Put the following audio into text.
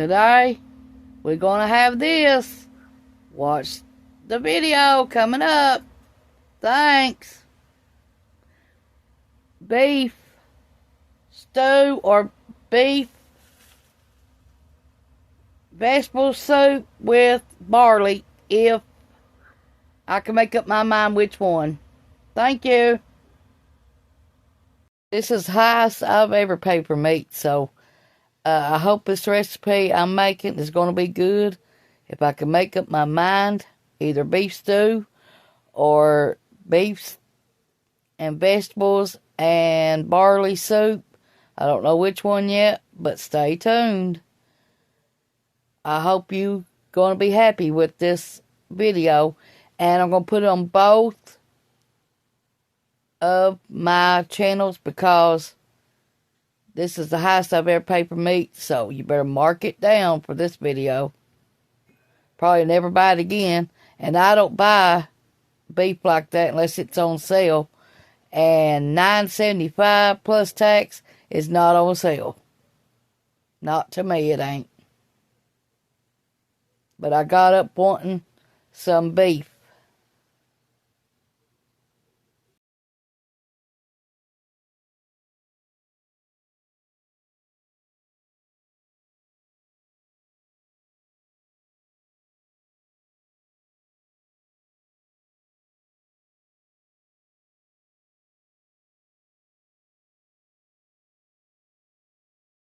Today, we're going to have this. Watch the video coming up. Thanks. Beef stew or beef vegetable soup with barley, if I can make up my mind which one. Thank you. This is the highest I've ever paid for meat, so I hope this recipe I'm making is going to be good. If I can make up my mind, either beef stew or beef and vegetables and barley soup. I don't know which one yet, but stay tuned. I hope you're going to be happy with this video, and I'm going to put it on both of my channels because this is the highest I've ever paid for meat, so you better mark it down for this video. Probably never buy it again, and I don't buy beef like that unless it's on sale, and $9.75 plus tax is not on sale. Not to me, it ain't. But I got up wanting some beef,